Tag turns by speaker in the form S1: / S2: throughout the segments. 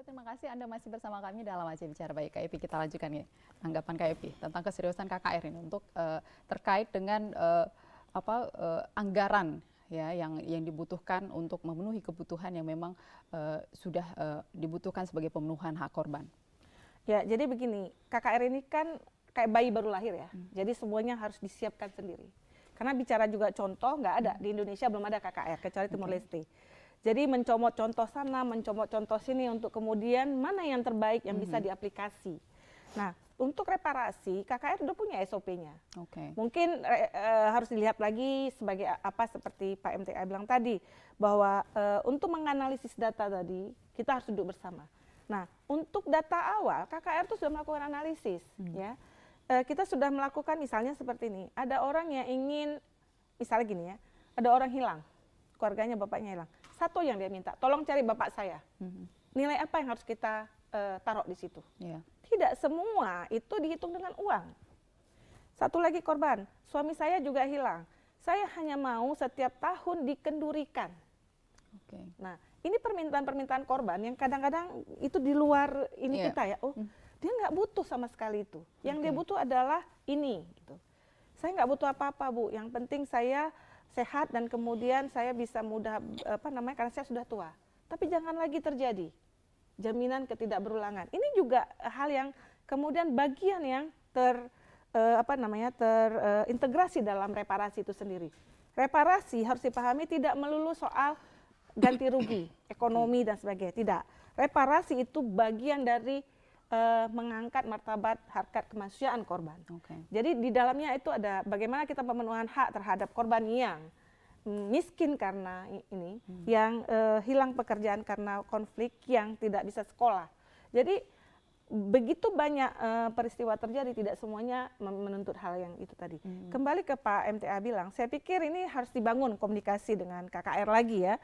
S1: terima kasih Anda masih bersama kami dalam Aceh Bicara Baik KIP. Kita lanjutkan ya tanggapan KIP tentang keseriusan KKR ini untuk terkait dengan anggaran ya yang dibutuhkan untuk memenuhi kebutuhan yang memang sudah dibutuhkan sebagai pemenuhan hak korban.
S2: Ya, jadi begini, KKR ini kan kayak bayi baru lahir ya. Jadi semuanya harus disiapkan sendiri. Karena bicara juga contoh, nggak ada di Indonesia, belum ada KKR kecuali Timor Leste. Jadi mencomot contoh sana, mencomot contoh sini untuk kemudian mana yang terbaik yang bisa diaplikasi. Nah, untuk reparasi KKR sudah punya SOP-nya. Mungkin harus dilihat lagi sebagai apa seperti Pak MTA bilang tadi, bahwa untuk menganalisis data tadi kita harus duduk bersama. Nah, untuk data awal KKR itu sudah melakukan analisis, ya. Kita sudah melakukan misalnya seperti ini, ada orang yang ingin, misalnya gini ya, ada orang hilang, keluarganya bapaknya hilang. Satu yang dia minta, tolong cari bapak saya. Nilai apa yang harus kita taruh di situ? Tidak semua itu dihitung dengan uang. Satu lagi korban, suami saya juga hilang. Saya hanya mau setiap tahun dikendurikan. Nah, ini permintaan-permintaan korban yang kadang-kadang itu di luar ini kita ya. Oh, dia nggak butuh sama sekali itu. Yang dia butuh adalah ini. Gitu. Saya nggak butuh apa-apa, Bu. Yang penting saya sehat dan kemudian saya bisa mudah karena saya sudah tua. Tapi jangan lagi terjadi jaminan ketidakberulangan. Ini juga hal yang kemudian bagian yang terintegrasi dalam reparasi itu sendiri. Reparasi harus dipahami tidak melulu soal ganti rugi, ekonomi dan sebagainya. Tidak. Reparasi itu bagian dari mengangkat martabat harkat kemanusiaan korban. Jadi di dalamnya itu ada bagaimana kita pemenuhan hak terhadap korban yang miskin karena ini, yang hilang pekerjaan karena konflik, yang tidak bisa sekolah. Jadi begitu banyak peristiwa terjadi, tidak semuanya menuntut hal yang itu tadi. Kembali ke Pak MTA bilang, saya pikir ini harus dibangun komunikasi dengan KKR lagi ya.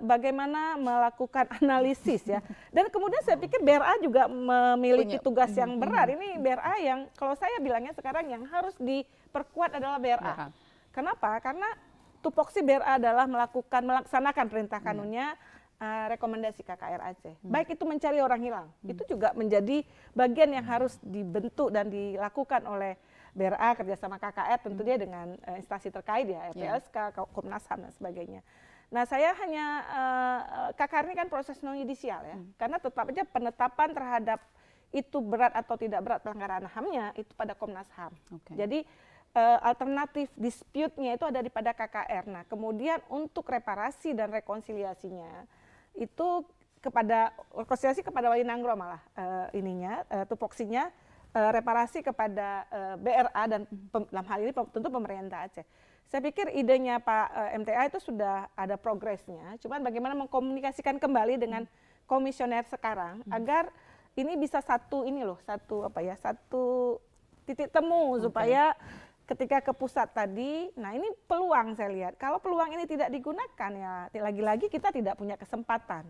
S2: Bagaimana melakukan analisis ya. Dan kemudian saya pikir BRA juga memiliki tugas yang berat. Ini BRA yang kalau saya bilangnya sekarang yang harus diperkuat adalah BRA. Kenapa? Karena tupoksi BRA adalah melaksanakan perintah kanunnya rekomendasi KKR Aceh. Baik itu mencari orang hilang. Itu juga menjadi bagian yang harus dibentuk dan dilakukan oleh BRA kerjasama KKR tentunya dengan instansi terkait ya, LPSK, Komnas HAM dan sebagainya. Nah, saya hanya KKR ini kan proses non yudisial ya, karena tetap aja penetapan terhadap itu berat atau tidak berat pelanggaran HAM-nya itu pada Komnas HAM. Jadi alternatif dispute-nya itu ada pada KKR. Nah, kemudian untuk reparasi dan rekonsiliasinya itu rekonsiliasi kepada Wali Nanggro malah tupoksinya reparasi kepada BRA dan dalam hal ini tentu pemerintah Aceh. Saya pikir idenya Pak MTA itu sudah ada progresnya, cuman bagaimana mengkomunikasikan kembali dengan komisioner sekarang agar ini bisa satu titik temu supaya ketika ke pusat tadi, nah ini peluang saya lihat. Kalau peluang ini tidak digunakan ya lagi-lagi kita tidak punya kesempatan.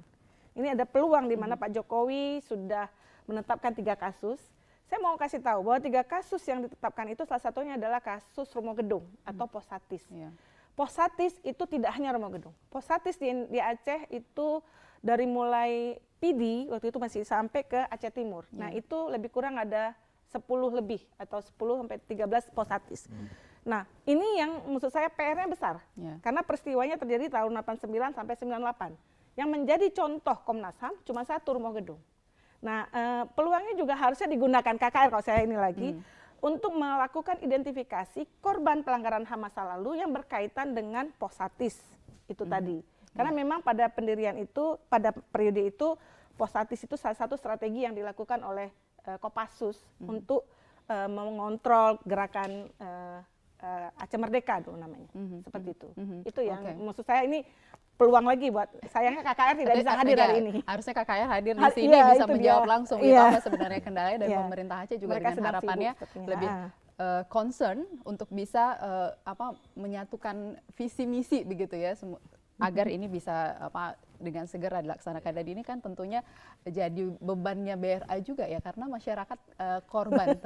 S2: Ini ada peluang di mana Pak Jokowi sudah menetapkan 3 kasus. Saya mau kasih tahu bahwa 3 kasus yang ditetapkan itu salah satunya adalah kasus Romo Gedung atau Posatis. Posatis itu tidak hanya Romo Gedung. Posatis di Aceh itu dari mulai PD waktu itu masih sampai ke Aceh Timur. Nah itu lebih kurang ada 10 lebih atau 10 sampai 13 Posatis. Nah ini yang maksud saya PR-nya besar. Karena peristiwanya terjadi tahun 89 sampai 98. Yang menjadi contoh Komnas HAM cuma 1 Romo Gedung. Nah, peluangnya juga harusnya digunakan KKR kalau saya ini lagi untuk melakukan identifikasi korban pelanggaran HAM masa lalu yang berkaitan dengan Posatis itu tadi. Karena memang pada pendirian itu, pada periode itu Posatis itu salah satu strategi yang dilakukan oleh Kopassus untuk mengontrol gerakan Aceh Merdeka dulu namanya, seperti itu. Itu yang maksud saya ini peluang lagi buat sayangnya KKR tidak bisa hadir hari ini.
S1: Harusnya KKR hadir di sini bisa menjawab langsung apa sebenarnya kendalanya dan pemerintah Aceh juga dengan harapannya lebih concern untuk bisa menyatukan visi misi begitu ya agar ini bisa dengan segera dilaksanakan. Dan ini kan tentunya jadi bebannya BRA juga ya, karena masyarakat korban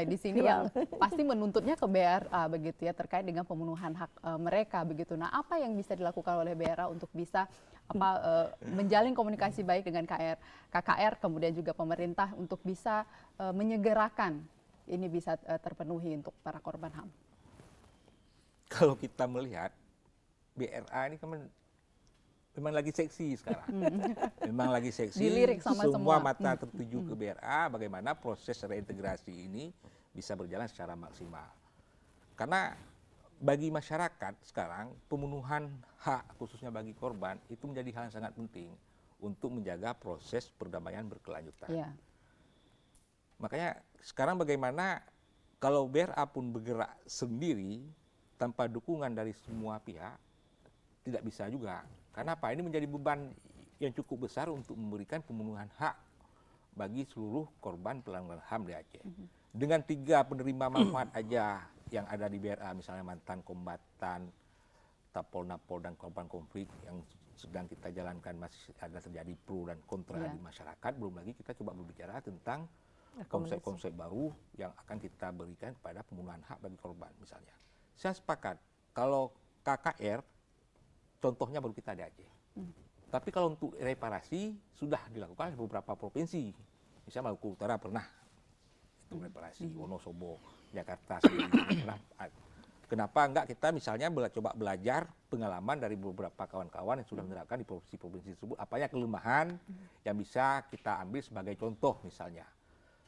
S1: di sini yang pasti menuntutnya ke BRA begitu ya, terkait dengan pemenuhan hak mereka begitu. Nah, apa yang bisa dilakukan oleh BRA untuk bisa menjalin komunikasi baik dengan KKR kemudian juga pemerintah untuk bisa menyegerakan ini bisa terpenuhi untuk para korban HAM?
S3: Kalau kita melihat BRA ini kan memang lagi seksi sekarang. Memang lagi seksi.
S1: Dilirik sama semua
S3: mata tertuju ke BRA, bagaimana proses reintegrasi ini bisa berjalan secara maksimal. Karena bagi masyarakat sekarang, pemenuhan hak khususnya bagi korban itu menjadi hal yang sangat penting untuk menjaga proses perdamaian berkelanjutan. Yeah. Makanya sekarang bagaimana kalau BRA pun bergerak sendiri tanpa dukungan dari semua pihak, tidak bisa juga. Karena apa? Ini menjadi beban yang cukup besar untuk memberikan pemenuhan hak bagi seluruh korban pelanggaran HAM di Aceh. Dengan 3 penerima manfaat aja yang ada di BRA, misalnya mantan kombatan, tapol-napol dan korban konflik yang sedang kita jalankan, masih ada terjadi pro dan kontra di masyarakat. Belum lagi kita coba berbicara tentang konsep-konsep baru yang akan kita berikan pada pemenuhan hak bagi korban misalnya. Saya sepakat, kalau KKR, contohnya baru kita di Aceh. Tapi kalau untuk reparasi, sudah dilakukan di beberapa provinsi. Misalnya Maluku Utara pernah itu reparasi, Wonosobo, Jakarta sendiri. Kenapa enggak kita misalnya coba belajar pengalaman dari beberapa kawan-kawan yang sudah menerapkan di provinsi-provinsi tersebut, apanya kelemahan yang bisa kita ambil sebagai contoh misalnya.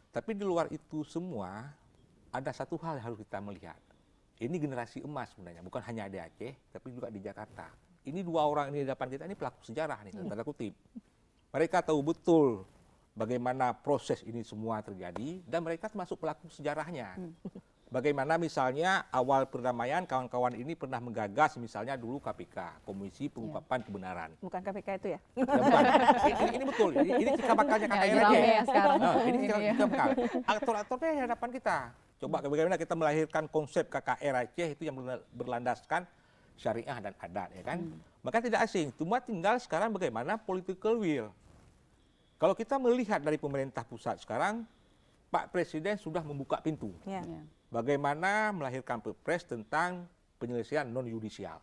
S3: Tapi di luar itu semua, ada satu hal yang harus kita melihat. Ini generasi emas sebenarnya, bukan hanya di Aceh, tapi juga di Jakarta. Ini 2 orang ini di depan kita, ini pelaku sejarah nih, tanda kutip. Mereka tahu betul bagaimana proses ini semua terjadi, dan mereka termasuk pelaku sejarahnya. Bagaimana misalnya awal perdamaian kawan-kawan ini pernah menggagas misalnya dulu KPK, Komisi Pengungkapan Kebenaran.
S2: Bukan KPK itu ya?
S3: Ya bukan. Ini betul, ini cikal bakalnya KKR Aceh. Ini cikal bakal. Aktor-aktornya di hadapan kita. Coba bagaimana kita melahirkan konsep KKR Aceh itu yang berlandaskan syariah dan adat, ya kan? Maka tidak asing, cuma tinggal sekarang bagaimana political will. Kalau kita melihat dari pemerintah pusat sekarang, Pak Presiden sudah membuka pintu. Bagaimana melahirkan Perpres tentang penyelesaian non-yudisial.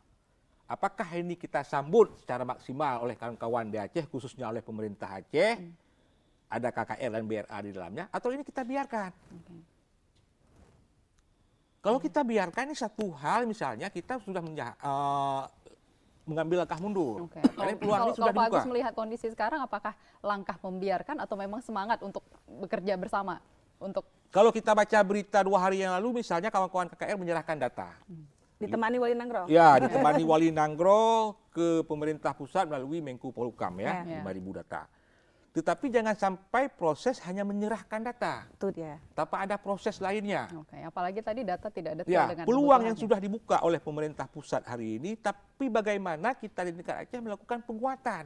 S3: Apakah ini kita sambut secara maksimal oleh kawan-kawan di Aceh, khususnya oleh pemerintah Aceh, ada KKR dan BRA di dalamnya, atau ini kita biarkan? Kalau kita biarkan, ini satu hal misalnya kita sudah mengambil langkah mundur. Karena peluang ini sudah dibuka.
S1: Kalau Pak Agus melihat kondisi sekarang, apakah langkah membiarkan atau memang semangat untuk bekerja bersama?
S3: Kalau kita baca berita 2 hari yang lalu, misalnya kawan-kawan KKR menyerahkan data.
S2: Ditemani Wali Nanggro?
S3: Ya, ditemani Wali Nanggro ke pemerintah pusat melalui Menko Polhukam ya, 5.000 data. Tetapi jangan sampai proses hanya menyerahkan data.
S2: Itu dia.
S3: Tapi ada proses lainnya.
S1: Apalagi tadi data tidak detail dengan
S3: peluang yang sudah dibuka oleh pemerintah pusat hari ini, tapi bagaimana kita di negara Aceh melakukan penguatan.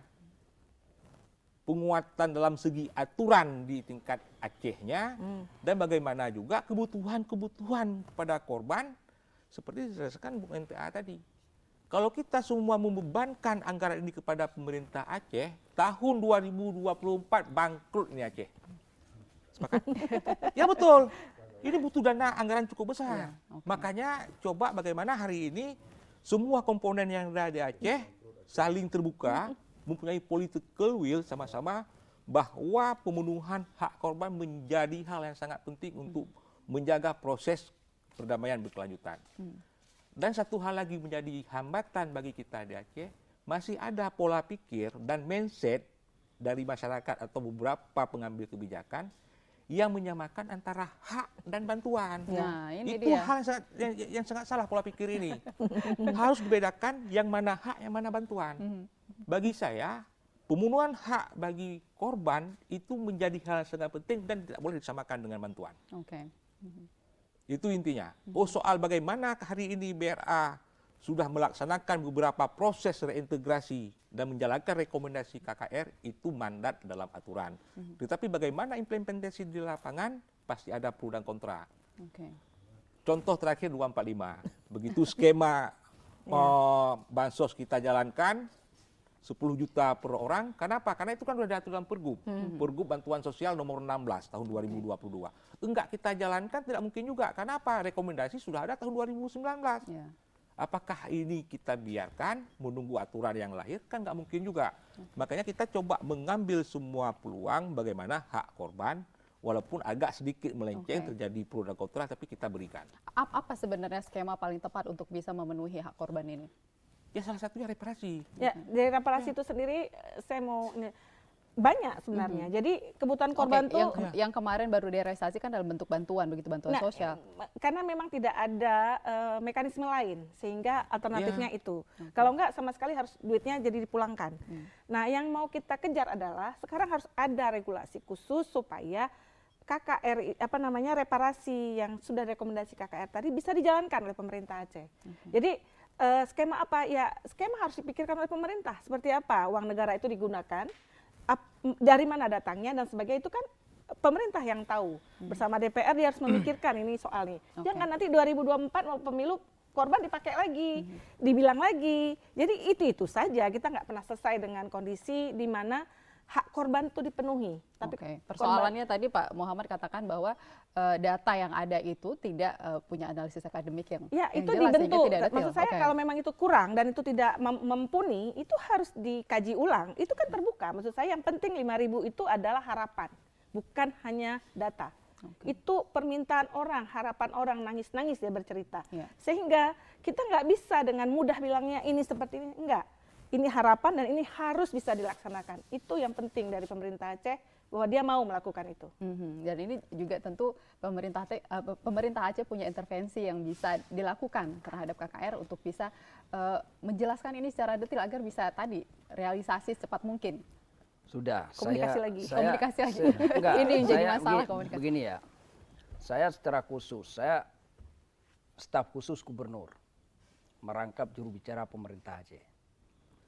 S3: Penguatan dalam segi aturan di tingkat Acehnya, dan bagaimana juga kebutuhan-kebutuhan pada korban, seperti dijelaskan Bu NPA tadi. Kalau kita semua membebankan anggaran ini kepada pemerintah Aceh, tahun 2024 bangkrut ini Aceh. Sepakat? Ya betul. Ini butuh dana anggaran cukup besar. Makanya coba bagaimana hari ini semua komponen yang ada di Aceh saling terbuka, mempunyai political will sama-sama bahwa pemenuhan hak korban menjadi hal yang sangat penting untuk menjaga proses perdamaian berkelanjutan. Dan satu hal lagi menjadi hambatan bagi kita di Aceh, masih ada pola pikir dan mindset dari masyarakat atau beberapa pengambil kebijakan yang menyamakan antara hak dan bantuan.
S1: Nah, ini
S3: itu
S1: dia.
S3: hal yang sangat salah pola pikir ini. Harus dibedakan yang mana hak, yang mana bantuan. Bagi saya, pemenuhan hak bagi korban itu menjadi hal yang sangat penting dan tidak boleh disamakan dengan bantuan. Itu intinya. Soal bagaimana hari ini BRA sudah melaksanakan beberapa proses reintegrasi dan menjalankan rekomendasi KKR, itu mandat dalam aturan. Tetapi bagaimana implementasi di lapangan, pasti ada pro dan kontra. Contoh terakhir 245. Begitu skema bansos kita jalankan, 10 juta per orang. Kenapa? Karena itu kan sudah diatur dalam Pergub. Pergub Bantuan Sosial nomor 16 tahun 2022. Enggak kita jalankan tidak mungkin juga. Kenapa? Rekomendasi sudah ada tahun 2019.
S1: Ya.
S3: Apakah ini kita biarkan menunggu aturan yang lahir? Kan nggak mungkin juga. Makanya kita coba mengambil semua peluang bagaimana hak korban, walaupun agak sedikit melenceng terjadi pro dan kontra, tapi kita berikan.
S1: Apa sebenarnya skema paling tepat untuk bisa memenuhi hak korban ini?
S3: Ya salah satunya reparasi.
S2: Ya, dari reparasi itu sendiri saya mau banyak sebenarnya. Jadi kebutuhan korban
S1: Oke,
S2: tuh
S1: yang kemarin baru direalisasi kan dalam bentuk bantuan, begitu bantuan sosial.
S2: karena memang tidak ada mekanisme lain sehingga alternatifnya itu. Kalau enggak sama sekali harus duitnya jadi dipulangkan. Nah, yang mau kita kejar adalah sekarang harus ada regulasi khusus supaya KKR reparasi yang sudah rekomendasi KKR tadi bisa dijalankan oleh pemerintah Aceh. Jadi skema apa? Ya, skema harus dipikirkan oleh pemerintah. Seperti apa uang negara itu digunakan, dari mana datangnya dan sebagainya, itu kan pemerintah yang tahu. Bersama DPR dia harus memikirkan ini soal ini. Jangan nanti 2024 mau pemilu korban dipakai lagi, dibilang lagi. Jadi itu saja, kita nggak pernah selesai dengan kondisi di mana hak korban itu dipenuhi. Tapi
S1: persoalannya tadi Pak Muhammad katakan bahwa data yang ada itu tidak punya analisis akademik yang
S2: itu
S1: jelas,
S2: dibentuk.
S1: tidak
S2: Maksud saya kalau memang itu kurang dan itu tidak mumpuni, itu harus dikaji ulang. Itu kan terbuka. Maksud saya yang penting 5.000 itu adalah harapan, bukan hanya data. Itu permintaan orang, harapan orang, nangis-nangis dia bercerita. Sehingga kita nggak bisa dengan mudah bilangnya ini seperti ini, enggak. Ini harapan dan ini harus bisa dilaksanakan. Itu yang penting dari pemerintah Aceh, bahwa dia mau melakukan itu.
S1: Dan ini juga tentu pemerintah Aceh punya intervensi yang bisa dilakukan terhadap KKR untuk bisa menjelaskan ini secara detail agar bisa tadi realisasi secepat mungkin.
S4: Sudah.
S2: Komunikasi lagi.
S1: Enggak, ini yang jadi masalah komunikasi.
S4: Begini ya, saya secara khusus, saya staf khusus gubernur merangkap juru bicara pemerintah Aceh.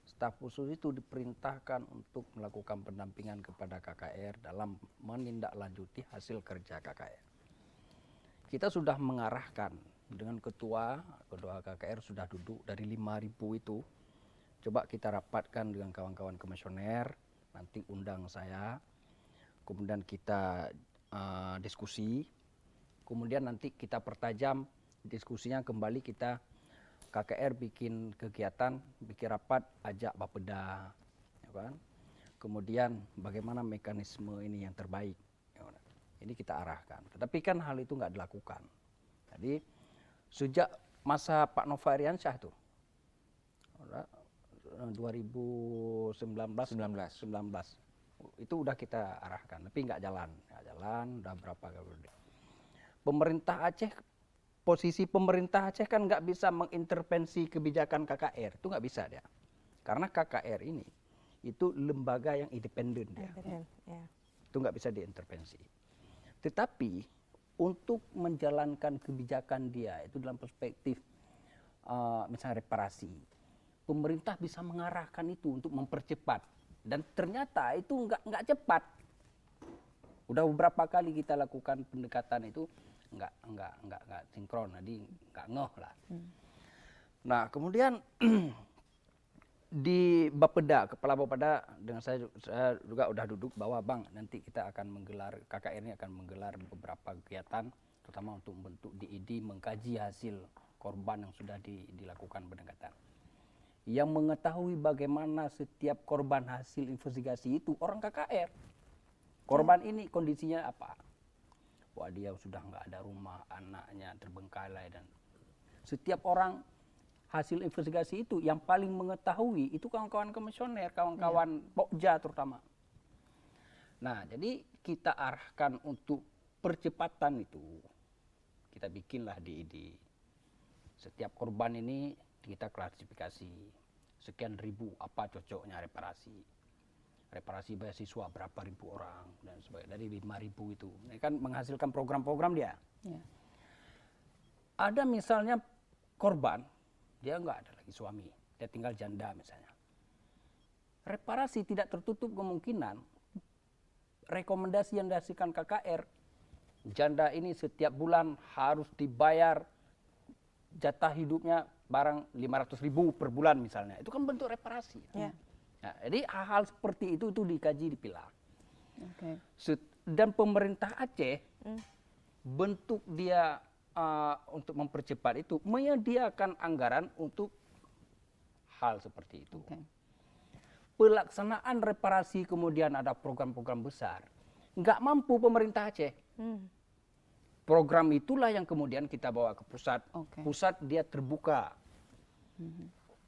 S4: Staf khusus itu diperintahkan untuk melakukan pendampingan kepada KKR dalam menindaklanjuti hasil kerja KKR. Kita sudah mengarahkan dengan ketua KKR sudah duduk dari 5.000 itu. Coba kita rapatkan dengan kawan-kawan komisioner, nanti undang saya, kemudian kita diskusi, kemudian nanti kita pertajam diskusinya kembali, kita KKR bikin kegiatan, bikin rapat, ajak Bapeda, ya kan? Kemudian bagaimana mekanisme ini yang terbaik, ya kan? Ini kita arahkan. Tetapi kan hal itu nggak dilakukan. Jadi sejak masa Pak Nova Iriansyah tuh, 2019, itu udah kita arahkan, tapi nggak jalan, udah berapa kali. Pemerintah Aceh, posisi pemerintah Aceh kan nggak bisa mengintervensi kebijakan KKR, itu nggak bisa dia, karena KKR ini itu lembaga yang independen dia, itu nggak bisa diintervensi. Tetapi untuk menjalankan kebijakan dia itu dalam perspektif misalnya reparasi, pemerintah bisa mengarahkan itu untuk mempercepat, dan ternyata itu nggak cepat. Udah beberapa kali kita lakukan pendekatan itu nggak sinkron, jadi nggak ngeh lah. Nah kemudian di Bapeda, kepala Bapeda dengan saya juga udah duduk bahwa Bang, nanti kita akan menggelar, KKR ini akan menggelar beberapa kegiatan, terutama untuk membentuk DID, mengkaji hasil korban yang sudah dilakukan pendekatan. Yang mengetahui bagaimana setiap korban hasil investigasi itu orang KKR. Korban ini kondisinya apa? Wah, dia sudah nggak ada rumah, anaknya terbengkalai, dan setiap orang hasil investigasi itu yang paling mengetahui itu kawan-kawan komisioner, kawan-kawan Pokja terutama. Nah, jadi kita arahkan untuk percepatan itu, kita bikinlah DID. Setiap korban ini kita klasifikasi, sekian ribu apa cocoknya reparasi. Reparasi beasiswa berapa ribu orang dan sebagainya, dari 5.000 itu. Ini kan menghasilkan program-program dia. Ada misalnya korban, dia nggak ada lagi suami, dia tinggal janda misalnya. Reparasi tidak tertutup kemungkinan rekomendasi yang dihasilkan KKR, janda ini setiap bulan harus dibayar jatah hidupnya barang 500.000 per bulan misalnya. Itu kan bentuk reparasi. Nah, jadi hal-hal seperti itu dikaji, dipilah.
S1: Oke.
S4: Dan pemerintah Aceh bentuk dia untuk mempercepat itu menyediakan anggaran untuk hal seperti itu.
S1: Oke.
S4: Pelaksanaan reparasi kemudian ada program-program besar. Nggak mampu pemerintah Aceh. Program itulah yang kemudian kita bawa ke pusat.
S1: Oke.
S4: Pusat dia terbuka.